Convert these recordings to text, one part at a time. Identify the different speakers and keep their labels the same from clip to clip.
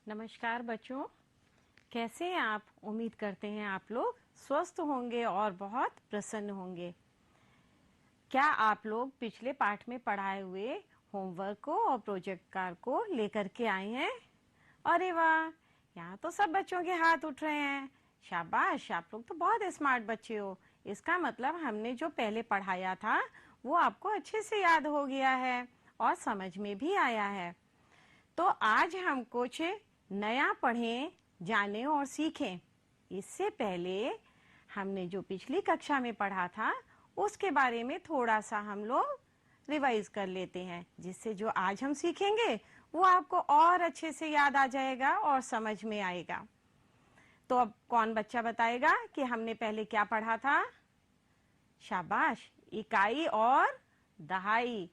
Speaker 1: नमस्कार बच्चों, कैसे हैं आप? उम्मीद करते हैं आप लोग स्वस्थ होंगे और बहुत प्रसन्न होंगे। क्या आप लोग पिछले पाठ में पढ़ाए हुए होमवर्क को और प्रोजेक्ट कार्ड को लेकर के आए हैं? अरे वाह, यहाँ तो सब बच्चों के हाथ उठ रहे हैं। शाबाश, आप लोग तो बहुत स्मार्ट बच्चे हो। इसका मतलब हमने जो पहले पढ़ाया था वो आपको अच्छे से याद हो गया है और समझ में भी आया है। तो आज हम कुछ नया पढ़ें, जानें और सीखें। इससे पहले हमने जो पिछली कक्षा में पढ़ा था उसके बारे में थोड़ा सा हम लोग रिवाइज कर लेते हैं, जिससे जो आज हम सीखेंगे वो आपको और अच्छे से याद आ जाएगा और समझ में आएगा। तो अब कौन बच्चा बताएगा कि हमने पहले क्या पढ़ा था? शाबाश, इकाई और दहाई।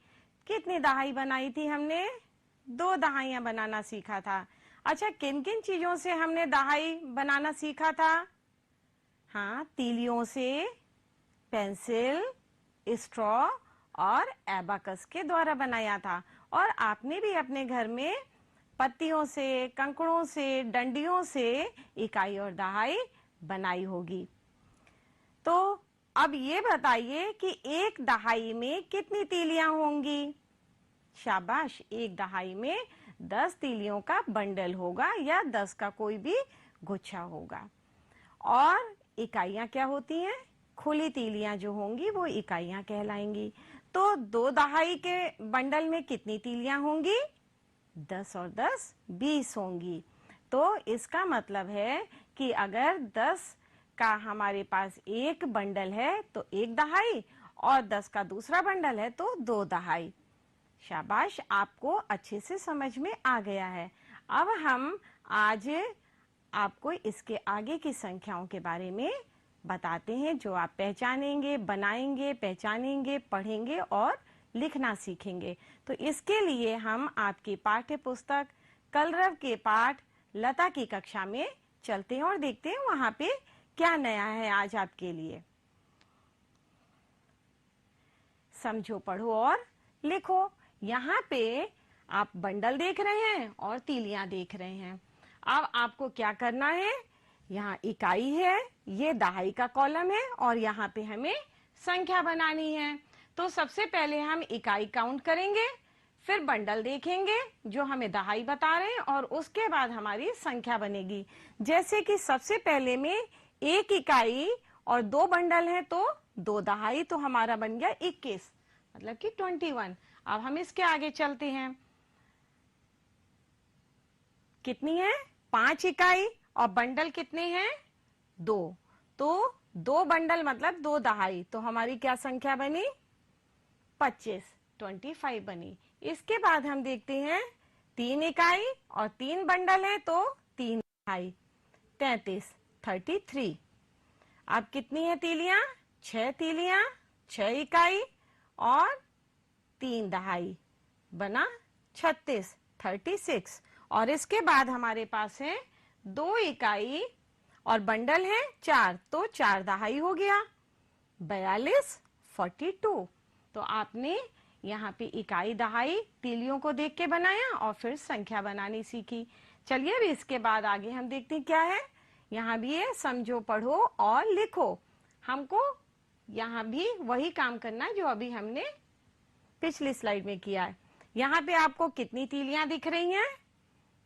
Speaker 1: कितनी दहाई बनाई थी हमने? 2 दहाइयां बनाना सीखा था। अच्छा, किन किन चीजों से हमने दहाई बनाना सीखा था? हाँ, तीलियों से, पेंसिल, स्ट्रॉ और एबाकस के द्वारा बनाया था। और आपने भी अपने घर में पत्तियों से, कंकड़ों से, डंडियों से इकाई और दहाई बनाई होगी। तो अब ये बताइए कि एक दहाई में कितनी तीलियां होंगी? शाबाश, एक दहाई में 10 तीलियों का बंडल होगा या 10 का कोई भी गुच्छा होगा। और इकाइयां क्या होती हैं? खुली तीलियां जो होंगी वो इकाइयां कहलाएंगी। तो 2 दहाई के बंडल में कितनी तीलियां होंगी? 10 और 10 20 होंगी। तो इसका मतलब है कि अगर 10 का हमारे पास एक बंडल है तो एक दहाई, और 10 का दूसरा बंडल है तो 2 दहाई। शाबाश, आपको अच्छे से समझ में आ गया है। अब हम आज आपको इसके आगे की संख्याओं के बारे में बताते हैं, जो आप पहचानेंगे, बनाएंगे, पहचानेंगे, पढ़ेंगे और लिखना सीखेंगे। तो इसके लिए हम आपकी पाठ्य पुस्तक कलरव के पाठ लता की कक्षा में चलते हैं और देखते हैं वहां पे क्या नया है आज आपके लिए। समझो, पढ़ो और लिखो। यहाँ पे आप बंडल देख रहे हैं और तीलियां देख रहे हैं। अब आपको क्या करना है? यहाँ इकाई है, ये दहाई का कॉलम है और यहाँ पे हमें संख्या बनानी है। तो सबसे पहले हम इकाई काउंट करेंगे, फिर बंडल देखेंगे जो हमें दहाई बता रहे हैं और उसके बाद हमारी संख्या बनेगी। जैसे कि सबसे पहले में एक इकाई और 2 बंडल है तो 2 दहाई, तो हमारा बन गया 21, मतलब कि 21। अब हम इसके आगे चलते हैं। कितनी है? 5 इकाई और बंडल कितने हैं? 2। तो 2 बंडल मतलब 2 दहाई, तो हमारी क्या संख्या बनी? 25, 25 बनी। इसके बाद हम देखते हैं 3 इकाई और 3 बंडल है तो 3 दहाई, 33, 33। अब कितनी है तीलियां? 6 तीलियां, 6 इकाई और 3 दहाई, बना 36, 36। और इसके बाद हमारे पास है 2 इकाई और बंडल है 4, तो 4 दहाई हो गया, 42, 42। तो आपने यहाँ पे इकाई, दहाई, तीलियों को देख के बनाया और फिर संख्या बनानी सीखी। चलिए अब इसके बाद आगे हम देखते हैं क्या है। यहाँ भी है समझो, पढ़ो और लिखो। हमको यहाँ भी वही काम करना है जो अभी हमने पिछली स्लाइड में किया है। यहाँ पे आपको कितनी तीलियां दिख रही हैं?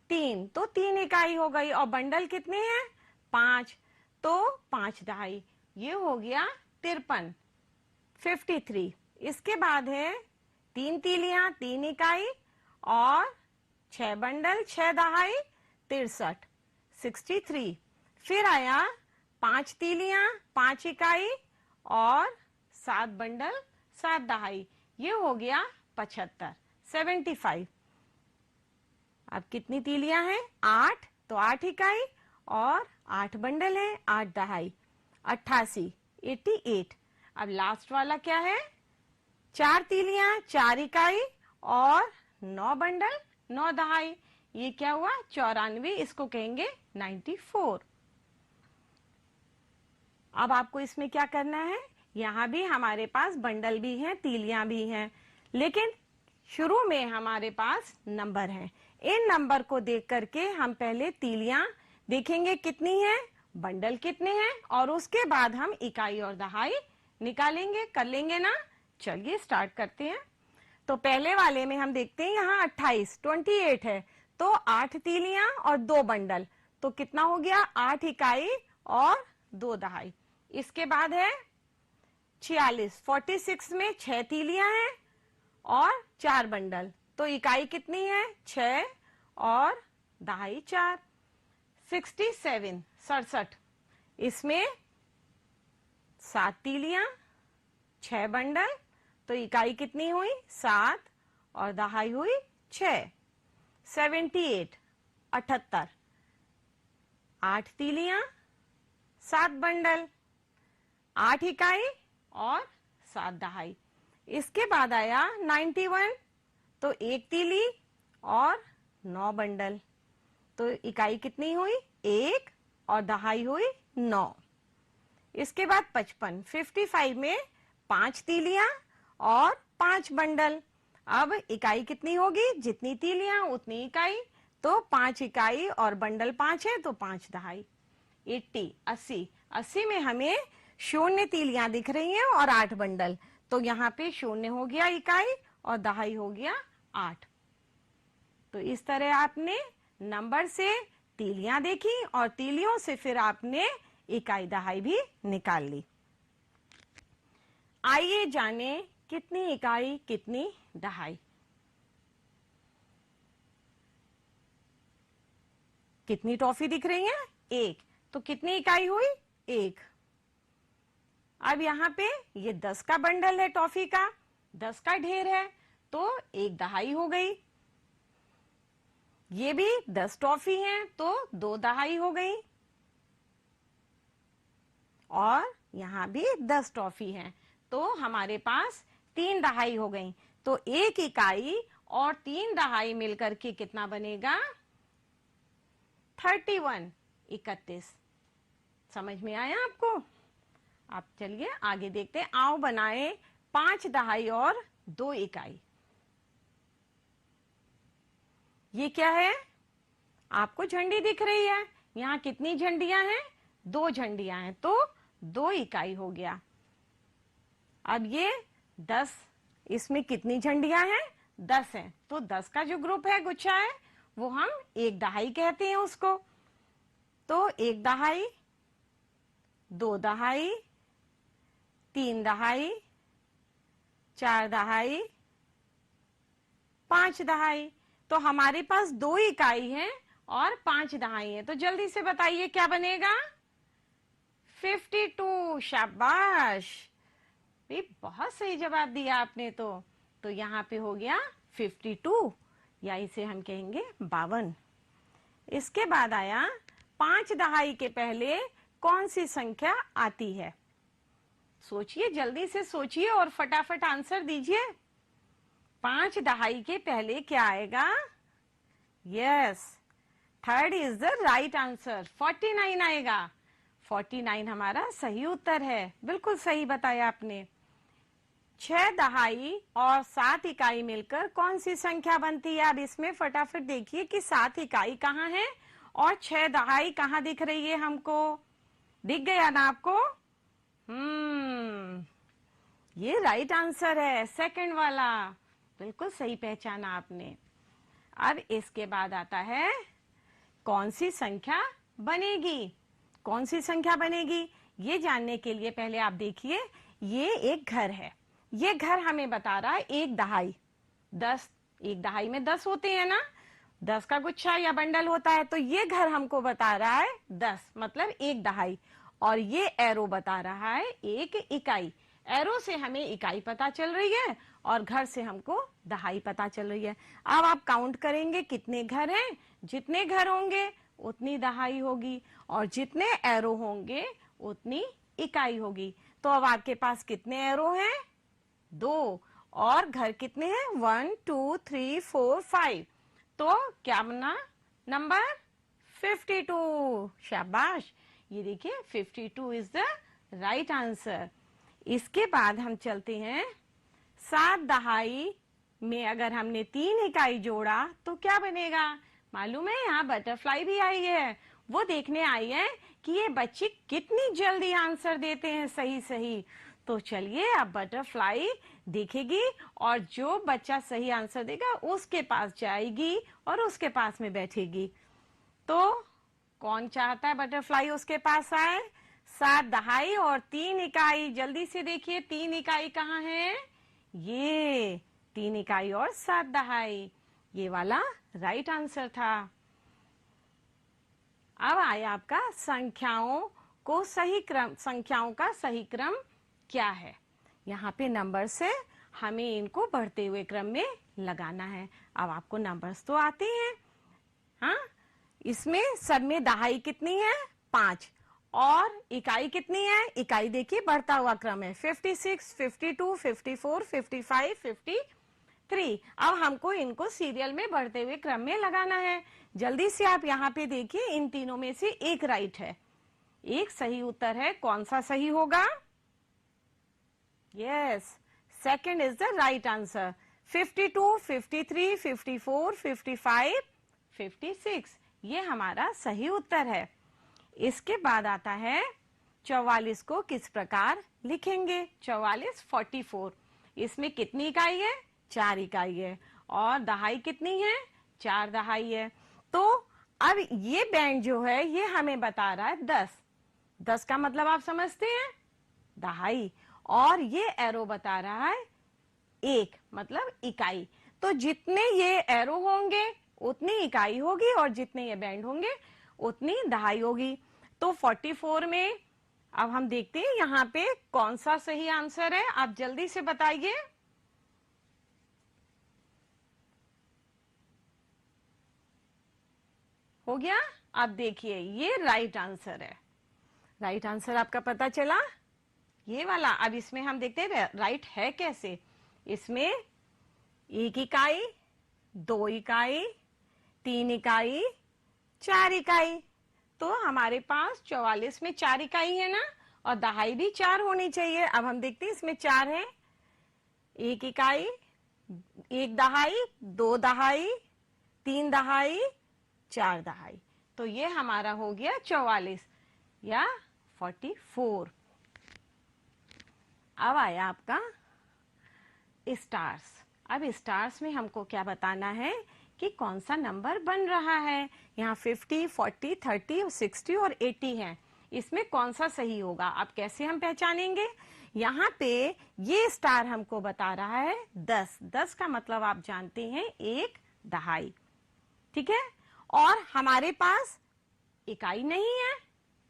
Speaker 1: 3, तो 3 इकाई हो गई। और बंडल कितने हैं? 5, तो 5 दहाई, ये हो गया 53, 53। इसके बाद है 3 तीलियां, 3 इकाई और 6 बंडल, 6 दहाई, 63, 63। फिर आया 5 तीलियां, 5 इकाई और 7 बंडल, 7 दहाई, ये हो गया 75, 75। अब कितनी तीलियां हैं? 8, तो 8 इकाई और 8 बंडल है, 8 दहाई, 88, 88। अब लास्ट वाला क्या है? 4 तीलियां, 4 इकाई और 9 बंडल, 9 दहाई, ये क्या हुआ? 94, इसको कहेंगे 94। अब आपको इसमें क्या करना है? यहाँ भी हमारे पास बंडल भी हैं, तीलियां भी हैं, लेकिन शुरू में हमारे पास नंबर है। इन नंबर को देख करके हम पहले तीलियां देखेंगे कितनी है, बंडल कितने हैं, और उसके बाद हम इकाई और दहाई निकालेंगे। कर लेंगे ना? चलिए स्टार्ट करते हैं। तो पहले वाले में हम देखते हैं यहाँ 28 है, तो 8 तीलियां और 2 बंडल, तो कितना हो गया? 8 इकाई और 2 दहाई। इसके बाद है 46 में 6 तीलियां हैं और 4 बंडल, तो इकाई कितनी है? 6 और दहाई 4। 67 इसमें 7 तीलियां 6 बंडल, तो इकाई कितनी हुई? 7 और दहाई हुई 6। 78 8 तीलियां 7 बंडल, 8 इकाई और 7 दहाई। इसके बाद आया 91, तो 1 तीली और 9 बंडल, तो इकाई कितनी हुई? 1 और दहाई हुई 9। इसके बाद 55 में 5 तीलियां और 5 बंडल, अब इकाई कितनी होगी? जितनी तीलियां उतनी इकाई, तो 5 इकाई और बंडल 5 है, तो 5 दहाई। 80 में हमें 0 तीलियां दिख रही हैं और 8 बंडल, तो यहाँ पे 0 हो गया इकाई और दहाई हो गया 8। तो इस तरह आपने नंबर से तीलियां देखी और तीलियों से फिर आपने इकाई दहाई भी निकाल ली। आइए जाने कितनी इकाई कितनी दहाई। कितनी टॉफी दिख रही है? 1, तो कितनी इकाई हुई? 1। अब यहाँ पे ये 10 का बंडल है टॉफी का, 10 का ढेर है, तो 1 दहाई हो गई। ये भी 10 टॉफी हैं, तो 2 दहाई हो गई, और यहाँ भी 10 टॉफी हैं, तो हमारे पास 3 दहाई हो गई। तो 1 इकाई और 3 दहाई मिलकर के कितना बनेगा? 31। समझ में आया आपको? आप चलिए आगे देखते हैं। आओ बनाए 5 दहाई और 2 इकाई। ये क्या है? आपको झंडी दिख रही है। यहाँ कितनी झंडियां हैं? 2 झंडियां हैं, तो 2 इकाई हो गया। अब ये 10, इसमें कितनी झंडियां हैं? 10 हैं, तो 10 का जो ग्रुप है, गुच्छा है, वो हम 1 दहाई कहते हैं उसको। तो 1 दहाई, 2 दहाई, 3 दहाई, 4 दहाई, 5 दहाई। तो हमारे पास 2 इकाई है और 5 दहाई है, तो जल्दी से बताइए क्या बनेगा? 52। शाबाश, बहुत सही जवाब दिया आपने। तो यहाँ पे हो गया 52, या इसे हम कहेंगे 52। इसके बाद आया 5 दहाई के पहले कौन सी संख्या आती है? सोचिए, जल्दी से सोचिए और फटाफट आंसर दीजिए। 5 दहाई के पहले क्या आएगा? Yes, 3rd is the right answer, 49 आएगा। 49 हमारा सही उत्तर है, बिल्कुल सही बताया आपने। 6 दहाई और 7 इकाई मिलकर कौन सी संख्या बनती है? अब इसमें फटाफट देखिए कि 7 इकाई कहाँ है और 6 दहाई कहाँ दिख रही है हमको? दिख गया ना आपको? ये राइट आंसर है, 2nd वाला, बिल्कुल सही पहचाना आपने। अब इसके बाद आता है कौन सी संख्या बनेगी? कौन सी संख्या बनेगी ये जानने के लिए पहले आप देखिए, ये एक घर है। ये घर हमें बता रहा है 1 दहाई 10, 1 दहाई में 10 होते हैं ना, 10 का गुच्छा या बंडल होता है, तो ये घर हमको बता रहा है 10 मतलब 1 दहाई, और ये एरो बता रहा है 1 इकाई। एरो से हमें इकाई पता चल रही है और घर से हमको दहाई पता चल रही है। अब आप काउंट करेंगे कितने घर हैं, जितने घर होंगे उतनी दहाई होगी, और जितने एरो होंगे उतनी इकाई होगी। तो अब आपके पास कितने एरो हैं? 2, और घर कितने हैं? 1 2 3 4 5, तो क्या बना नंबर? 52। शाबाश, ये देखिए 52 इज द राइट आंसर। इसके बाद हम चलते हैं 7 दहाई में अगर हमने 3 इकाई जोड़ा तो क्या बनेगा? मालूम है, यहाँ बटरफ्लाई भी आई है। वो देखने आई है कि ये बच्चे कितनी जल्दी आंसर देते हैं सही सही। तो चलिए अब बटरफ्लाई देखेगी और जो बच्चा सही आंसर देगा उसके पास जाएगी और उसके पास में बैठेगी। तो कौन चाहता है बटरफ्लाई उसके पास आए? 7 दहाई और 3 इकाई। जल्दी से देखिए 3 इकाई कहाँ है? ये 3 इकाई और 7 दहाई, ये वाला राइट आंसर था। अब आया आपका संख्याओं का सही क्रम क्या है? यहाँ पे नंबर से हमें इनको बढ़ते हुए क्रम में लगाना है। अब आपको नंबर्स तो आते हैं, हाँ? इसमें सब में दहाई कितनी है? 5। और इकाई कितनी है? इकाई देखिए बढ़ता हुआ क्रम है, 56, 52, 54, 55, 53। अब हमको इनको सीरियल में बढ़ते हुए क्रम में लगाना है। जल्दी से आप यहाँ पे देखिए, इन तीनों में से एक राइट है, एक सही उत्तर है। कौन सा सही होगा? Yes, second is the right answer. 52, 53, 54, 55, 56, ये हमारा सही उत्तर है। इसके बाद आता है 44 को किस प्रकार लिखेंगे? 44, 44, इसमें कितनी इकाई है? 4 इकाई है। और दहाई कितनी है? 4 दहाई है। तो अब ये बैंड जो है ये हमें बता रहा है 10। 10 का मतलब आप समझते हैं? दहाई। और ये एरो बता रहा है 1, मतलब इकाई। तो जितने ये एरो होंगे उतनी इकाई होगी और जितने ये बैंड होंगे उतनी दहाई होगी। तो 44 में अब हम देखते हैं यहाँ पे कौन सा सही आंसर है। आप जल्दी से बताइए। हो गया? अब देखिए ये राइट आंसर है। राइट आंसर आपका पता चला, ये वाला। अब इसमें हम देखते हैं राइट है कैसे। इसमें 1 इकाई, 2 इकाई, 3 इकाई, 4 इकाई। तो हमारे पास 44 में 4 इकाई है ना, और दहाई भी 4 होनी चाहिए। अब हम देखते हैं इसमें 4 है। 1 इकाई, 1 दहाई, 2 दहाई, 3 दहाई, 4 दहाई। तो ये हमारा हो गया 44 या 44। अब आया आपका स्टार्स। अब स्टार्स में हमको क्या बताना है कि कौन सा नंबर बन रहा है। यहाँ 50, 40, 30, 60 और 80 है। इसमें कौन सा सही होगा? अब कैसे हम पहचानेंगे? यहाँ पे ये स्टार हमको बता रहा है 10। 10 का मतलब आप जानते हैं 1 दहाई, ठीक है। और हमारे पास इकाई नहीं है,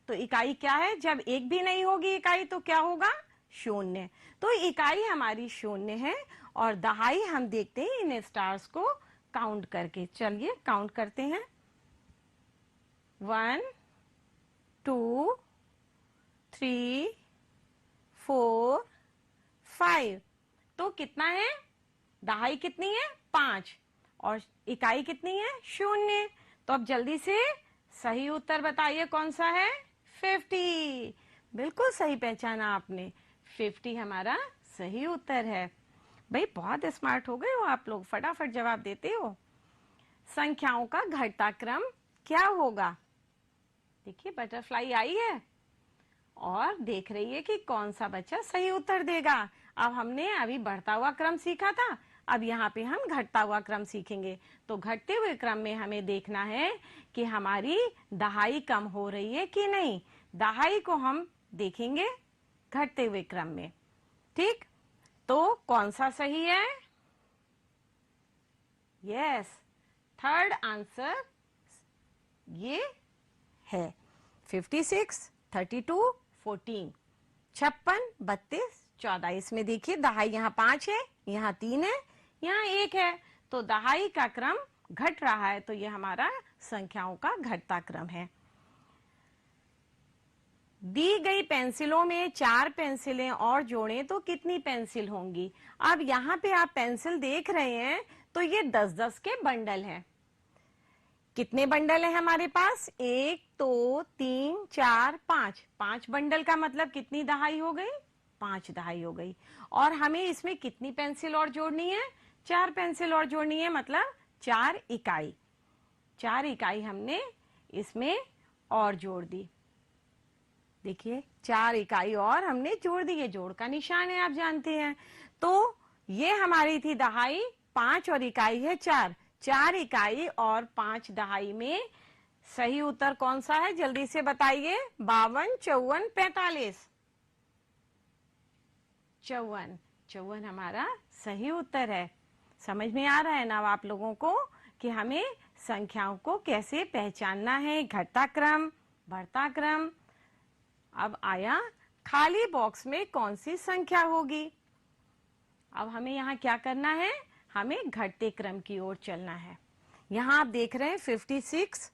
Speaker 1: तो इकाई क्या है? जब एक भी नहीं होगी इकाई तो क्या होगा? 0। तो इकाई हमारी 0 है। और दहाई हम देखते हैं इन स्टार्स को काउंट करके। चलिए काउंट करते हैं। 1, 2, 3, 4, 5। तो कितना है? दहाई कितनी है? 5। और इकाई कितनी है? 0। तो अब जल्दी से सही उत्तर बताइए कौन सा है? 50। बिल्कुल सही पहचाना आपने, 50 हमारा सही उत्तर है। भाई बहुत स्मार्ट हो गए हो आप लोग, फटाफट जवाब देते हो। संख्याओं का घटता क्रम क्या होगा? देखिए बटरफ्लाई आई है और देख रही है कि कौन सा बच्चा सही उत्तर देगा। अब हमने अभी बढ़ता हुआ क्रम सीखा था, अब यहाँ पे हम घटता हुआ क्रम सीखेंगे। तो घटते हुए क्रम में हमें देखना है कि हमारी दहाई कम हो रही है कि नहीं। दहाई को हम देखेंगे घटते हुए क्रम में, ठीक। तो कौन सा सही है? यस, थर्ड आंसर ये है। 56, 32, 14, 56, 32, 14। इसमें देखिए दहाई यहाँ 5 है, यहाँ 3 है, यहाँ 1 है। तो दहाई का क्रम घट रहा है, तो ये हमारा संख्याओं का घटता क्रम है। दी गई पेंसिलों में 4 पेंसिलें और जोड़ें तो कितनी पेंसिल होंगी? अब यहाँ पे आप पेंसिल देख रहे हैं तो ये 10-10 के बंडल हैं। कितने बंडल है हमारे पास? 1, 2, 3, 4, 5। 5 बंडल का मतलब कितनी दहाई हो गई? 5 दहाई हो गई। और हमें इसमें कितनी पेंसिल और जोड़नी है? 4 पेंसिल और जोड़नी है, मतलब 4 इकाई। 4 इकाई हमने इसमें और जोड़ दी। देखिए 4 इकाई और हमने जोड़ दी। ये जोड़ का निशान है, आप जानते हैं। तो ये हमारी थी दहाई 5 और इकाई है 4। 4 इकाई और 5 दहाई में सही उत्तर कौन सा है, जल्दी से बताइए। 52, 54, 45। 54, 54 हमारा सही उत्तर है। समझ में आ रहा है ना आप लोगों को कि हमें संख्याओं को कैसे पहचानना है, घटता क्रम, बढ़ता क्रम। अब आया खाली बॉक्स में कौन सी संख्या होगी। अब हमें यहाँ क्या करना है, हमें घटते क्रम की ओर चलना है। यहाँ आप देख रहे हैं 56,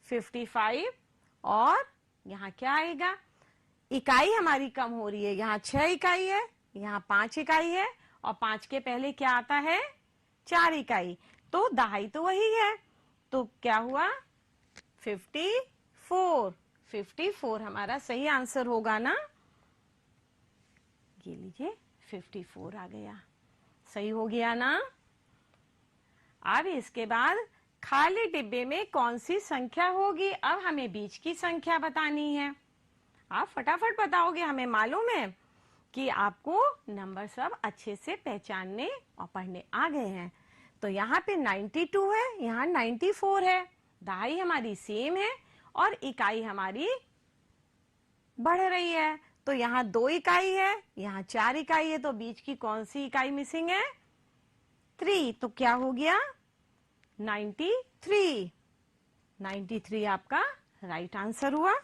Speaker 1: 55 और यहाँ क्या आएगा, इकाई हमारी कम हो रही है। यहाँ 6 इकाई है, यहाँ 5 इकाई है और 5 के पहले क्या आता है, 4 इकाई। तो दहाई तो वही है, तो क्या हुआ 54। 54 हमारा सही आंसर होगा ना। ये लीजिए 54 आ गया, सही हो गया ना। अब इसके बाद खाली डिब्बे में कौन सी संख्या होगी। अब हमें बीच की संख्या बतानी है। आप फटाफट बताओगे, हमें मालूम है कि आपको नंबर सब अच्छे से पहचानने और पढ़ने आ गए हैं। तो यहाँ पे 92 है, यहाँ 94 है। दहाई हमारी सेम है और इकाई हमारी बढ़ रही है। तो यहाँ 2 इकाई है, यहाँ 4 इकाई है, तो बीच की कौन सी इकाई मिसिंग है, 3। तो क्या हो गया 93। 93 आपका राइट आंसर हुआ।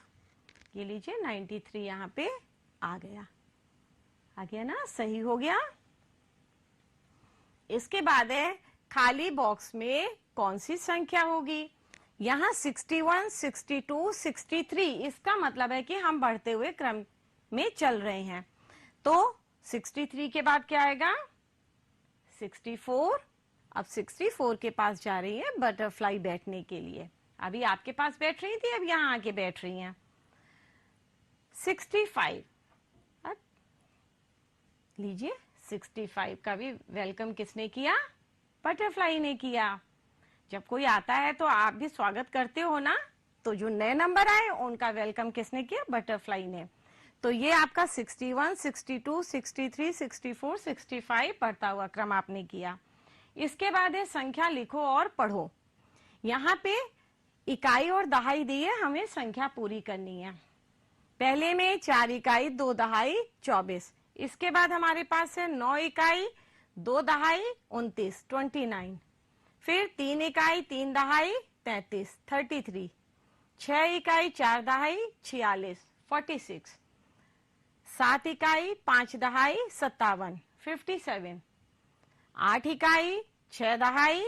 Speaker 1: ये लीजिए 93 यहाँ पे आ गया ना, सही हो गया। इसके बाद है खाली बॉक्स में कौन सी संख्या होगी। यहाँ 61, 62, 63, इसका मतलब है कि हम बढ़ते हुए क्रम में चल रहे हैं। तो 63 के बाद क्या आएगा, 64। अब 64 के पास जा रही है बटरफ्लाई बैठने के लिए। अभी आपके पास बैठ रही थी, अब यहाँ आके बैठ रही हैं। 65, अब लीजिए 65 का भी वेलकम किसने किया, बटरफ्लाई ने किया। जब कोई आता है तो आप भी स्वागत करते हो ना, तो जो नए नंबर आए उनका वेलकम किसने किया, बटरफ्लाई ने। तो ये आपका 61, 62, 63, 64, 65 बढ़ता हुआ क्रम आपने किया। इसके बाद है संख्या लिखो और पढ़ो। यहाँ पे इकाई और दहाई दी है, हमें संख्या पूरी करनी है। पहले में 4 इकाई 2 दहाई 24। इसके बाद हमारे पास है 9 इकाई 2 दहाई 29, 29। फिर 3 इकाई 3 दहाई 33, 33। 6 इकाई 4 दहाई 46, 46। 7 इकाई 5 दहाई 57, 57। 8 इकाई 6 दहाई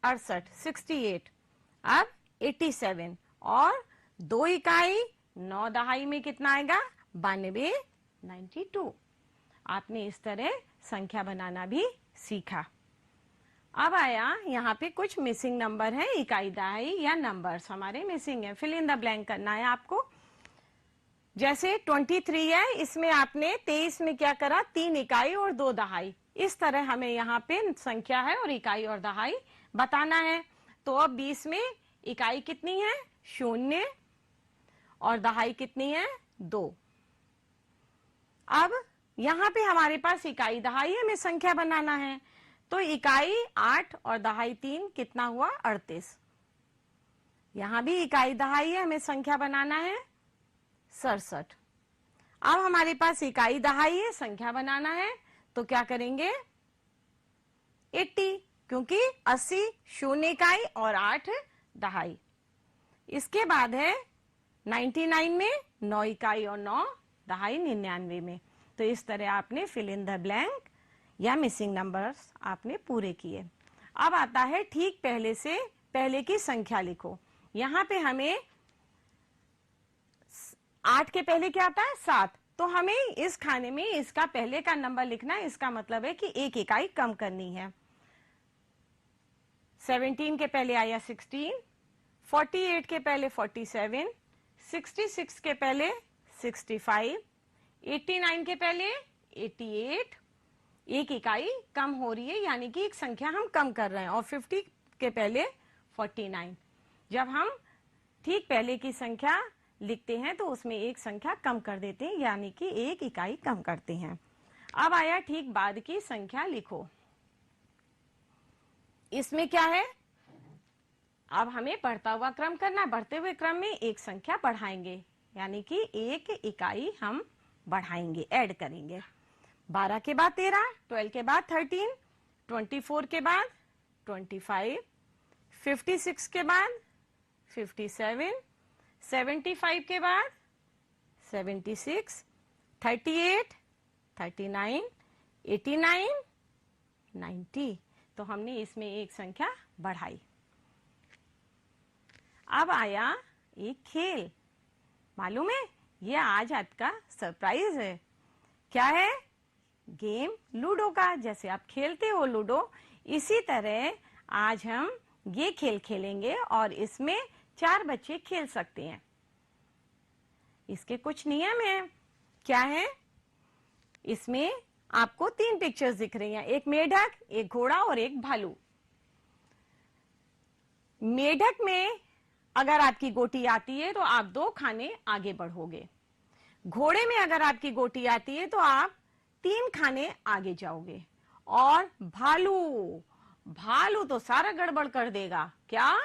Speaker 1: 68, 68। अब 87 और 2 इकाई 9 दहाई में कितना आएगा, 92, 92। आपने इस तरह संख्या बनाना भी सीखा। अब आया यहाँ पे कुछ मिसिंग नंबर है, इकाई दहाई या नंबर्स हमारे मिसिंग है। फिल इन द ब्लैंक करना है आपको। जैसे 23 है, इसमें आपने 23 में क्या करा, 3 इकाई और 2 दहाई। इस तरह हमें यहाँ पे संख्या है और इकाई और दहाई बताना है। तो अब 20 में इकाई कितनी है, 0 और दहाई कितनी है, 2। अब यहाँ पे हमारे पास इकाई दहाई हमें संख्या बनाना है। तो इकाई 8 और दहाई 3 कितना हुआ, 38। यहां भी इकाई दहाई है, हमें संख्या बनाना है 67। अब हमारे पास इकाई दहाई है, संख्या बनाना है, तो क्या करेंगे 80, क्योंकि 80 0 इकाई और 8 दहाई। इसके बाद है 99 में 9 इकाई और 9 दहाई 99 में। तो इस तरह आपने फिल इन द ब्लैंक या मिसिंग नंबर्स आपने पूरे किए। अब आता है ठीक पहले से पहले की संख्या लिखो। यहाँ पे हमें 8 के पहले क्या आता है, 7। तो हमें इस खाने में इसका पहले का नंबर लिखना है। इसका मतलब है कि 1 इकाई कम करनी है। 17 के पहले आया 16, 48 के पहले 47, 66 के पहले 65, 89 के पहले 88, एक इकाई कम हो रही है, यानी कि एक संख्या हम कम कर रहे हैं। और 50 के पहले 49, जब हम ठीक पहले की संख्या लिखते हैं तो उसमें एक संख्या कम कर देते हैं, यानी कि एक इकाई कम करते हैं। अब आया ठीक बाद की संख्या लिखो। इसमें क्या है, अब हमें बढ़ता हुआ क्रम करना है। बढ़ते हुए क्रम में एक संख्या बढ़ाएंगे, यानी कि एक इकाई हम बढ़ाएंगे, ऐड करेंगे। 12 के बाद 13, 12 के बाद 13, 24 के बाद 25, 56 के बाद 57, 75 के बाद 76, 38, 39, 89, 90। तो हमने इसमें एक संख्या बढ़ाई। अब आया एक खेल, मालूम है, ये आज आपका सरप्राइज है। क्या है? गेम लूडो का। जैसे आप खेलते हो लूडो, इसी तरह आज हम ये खेल खेलेंगे और इसमें 4 बच्चे खेल सकते हैं। इसके कुछ नियम हैं। क्या है? इसमें आपको 3 पिक्चर्स दिख रही हैं, एक मेढक, एक घोड़ा और एक भालू। मेढक में अगर आपकी गोटी आती है तो आप 2 खाने आगे बढ़ोगे। घोड़े में अगर आपकी गोटी आती है तो आप 3 खाने आगे जाओगे। और भालू तो सारा गड़बड़ कर देगा। क्या?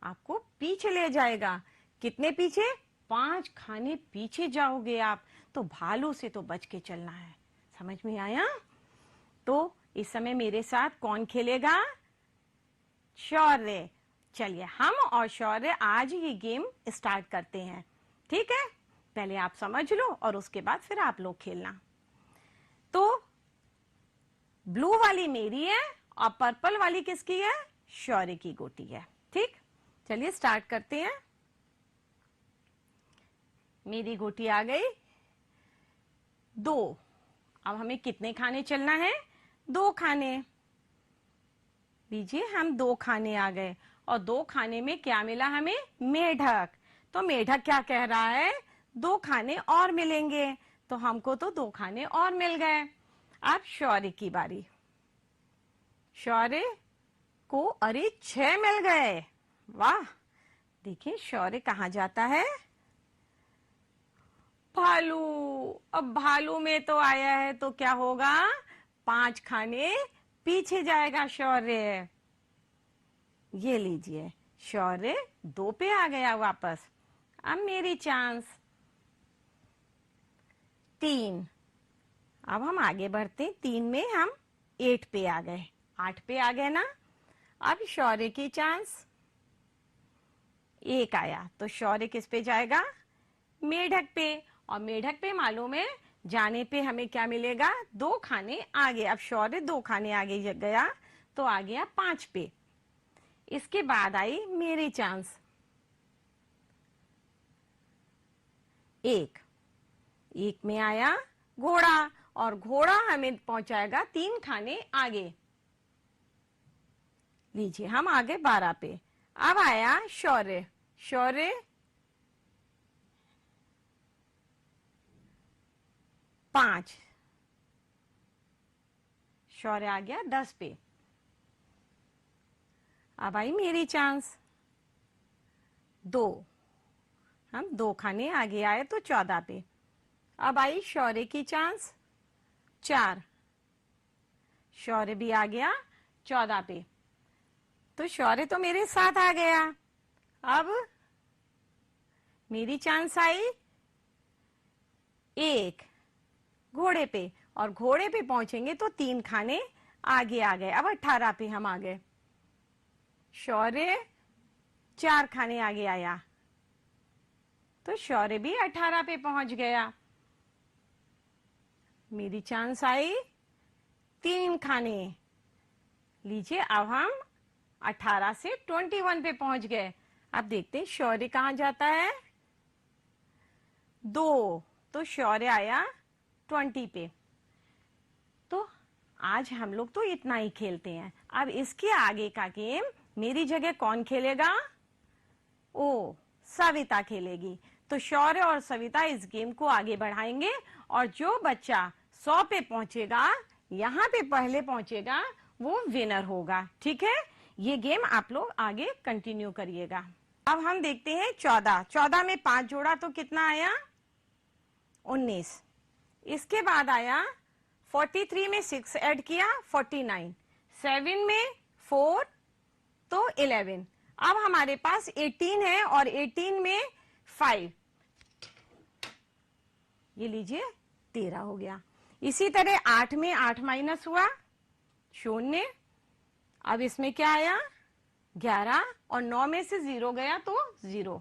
Speaker 1: आपको पीछे ले जाएगा। कितने पीछे? 5 खाने पीछे जाओगे आप। तो भालू से तो बच के चलना है। समझ में आया? तो इस समय मेरे साथ कौन खेलेगा? शौर्य। चलिए हम और शौर्य आज ये गेम स्टार्ट करते हैं। ठीक है, पहले आप समझ लो और उसके बाद फिर आप लोग खेलना। तो ब्लू वाली मेरी है और पर्पल वाली किसकी है? शौर्य की गोटी है। ठीक, चलिए स्टार्ट करते हैं। मेरी गोटी आ गई 2। अब हमें कितने खाने चलना है? 2 खाने। लीजिए, हम 2 खाने आ गए और 2 खाने में क्या मिला हमें? मेढक। तो मेढक क्या कह रहा है? 2 खाने और मिलेंगे। तो हमको तो 2 खाने और मिल गए। अब शौर्य की बारी। शौर्य को अरे 6 मिल गए। वाह! देखिए शौर्य कहाँ जाता है? भालू। अब भालू में तो आया है तो क्या होगा? 5 खाने पीछे जाएगा शौर्य। ये लीजिए, शौर्य 2 पे आ गया वापस। अब मेरी चांस 3। अब हम आगे बढ़ते। 3 में हम 8 पे आ गए, 8 पे आ गए ना। अब शौर्य की चांस 1 आया तो शौर्य किस पे जाएगा? मेढक पे। और मेढक पे मालूम है जाने पे हमें क्या मिलेगा? 2 खाने आगे। अब शौर्य 2 खाने आगे गया तो आ गया 5 पे। इसके बाद आई मेरी चांस 1। 1 में आया घोड़ा और घोड़ा हमें पहुंचाएगा 3 खाने आगे। लीजिए, हम आगे 12 पे। अब आया शौर्य। शौर्य 5। शौर्य आ गया 10 पे। अब आई मेरी चांस 2। हम 2 खाने आगे आए तो 14 पे। अब आई शौर्य की चांस 4। शौर्य भी आ गया 14 पे। तो शौर्य तो मेरे साथ आ गया। अब मेरी चांस आई 1 घोड़े पे और घोड़े पे पहुंचेंगे तो 3 खाने आगे आ गए। अब 18 पे हम आ गए। शौर्य 4 खाने आगे आया तो शौर्य भी 18 पे पहुंच गया। मेरी चांस आई 3 खाने। लीजिए, अब हम 18 से 21 पे पहुंच गए। अब देखते हैं शौर्य कहां जाता है? 2। तो शौर्य आया 20 पे। तो आज हम लोग तो इतना ही खेलते हैं। अब इसके आगे का गेम मेरी जगह कौन खेलेगा? ओ, सविता खेलेगी। तो शौर्य और सविता इस गेम को आगे बढ़ाएंगे और जो बच्चा 100 पे पहुंचेगा, यहाँ पे पहले पहुंचेगा वो विनर होगा। ठीक है, ये गेम आप लोग आगे कंटिन्यू करिएगा। अब हम देखते हैं 14। 14 में 5 जोड़ा तो कितना आया? 19। इसके बाद आया 43 में 6 ऐड किया 49, 7 में 4 तो 11। अब हमारे पास 18 है और 18 में 5, ये लीजिए 13 हो गया। इसी तरह 8 में 8 माइनस हुआ 0। अब इसमें क्या आया? 11 और 9 में से 0 गया तो 0।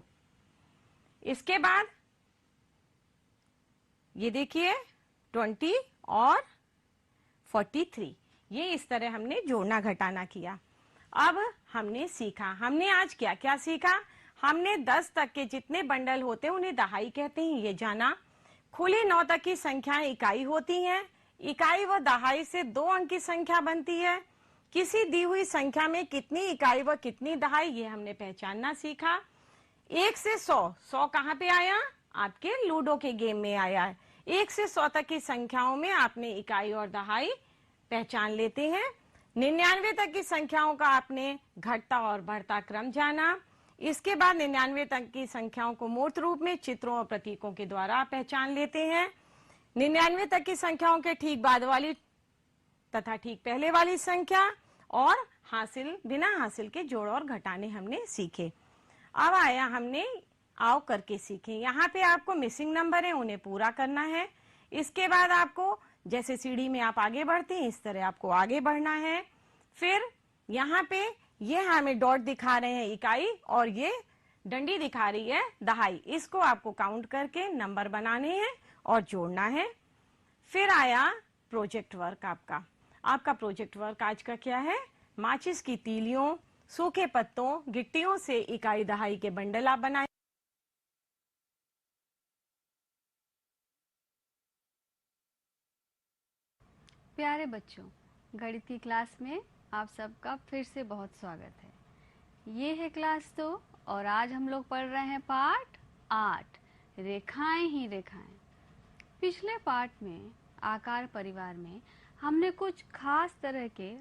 Speaker 1: इसके बाद ये देखिए 20 और 43, ये इस तरह हमने जोड़ना घटाना किया। अब हमने सीखा, हमने आज क्या क्या सीखा? हमने 10 तक के जितने बंडल होते हैं उन्हें दहाई कहते हैं, ये जाना। खुली 9 तक की संख्याएं इकाई होती हैं। इकाई व दहाई से 2 अंक की संख्या बनती है। किसी दी हुई संख्या में कितनी इकाई व कितनी दहाई, ये हमने पहचानना सीखा। 1 से 100, 100 कहाँ पे आया? आपके लूडो के गेम में आया है। 1 से 100 तक की संख्याओं में आपने इकाई और दहाई पहचान लेते हैं। 99 तक की संख्याओं का आपने घटता और बढ़ता क्रम जाना। इसके बाद 99 तक की संख्याओं को मूर्त रूप में चित्रों और प्रतीकों के द्वारा पहचान लेते हैं। 99 तक की संख्याओं के ठीक बाद वाली तथा ठीक पहले वाली संख्या और हासिल बिना हासिल के जोड़ और घटाने हमने सीखे। अब आया हमने आओ करके सीखे। यहाँ पे आपको मिसिंग नंबर है, उन्हें पूरा करना है। इसके बाद आपको जैसे सीढ़ी में आप आगे बढ़ते हैं इस तरह आपको आगे बढ़ना है। फिर यहाँ पे ये हमें डॉट दिखा रहे हैं इकाई और ये डंडी दिखा रही है दहाई। इसको आपको काउंट करके नंबर बनाने हैं और जोड़ना है। फिर आया प्रोजेक्ट वर्क आपका। आपका प्रोजेक्ट वर्क आज का क्या है? माचिस की तीलियों, सूखे पत्तों, गिट्टियों से इकाई दहाई के बंडल आप बनाए।
Speaker 2: प्यारे बच्चों, गणित की क्लास में आप सबका फिर से बहुत स्वागत है। ये है क्लास 2 और आज हम लोग पढ़ रहे हैं पाठ 8, रेखाएं ही रेखाएं। पिछले पाठ में आकार परिवार में हमने कुछ खास तरह के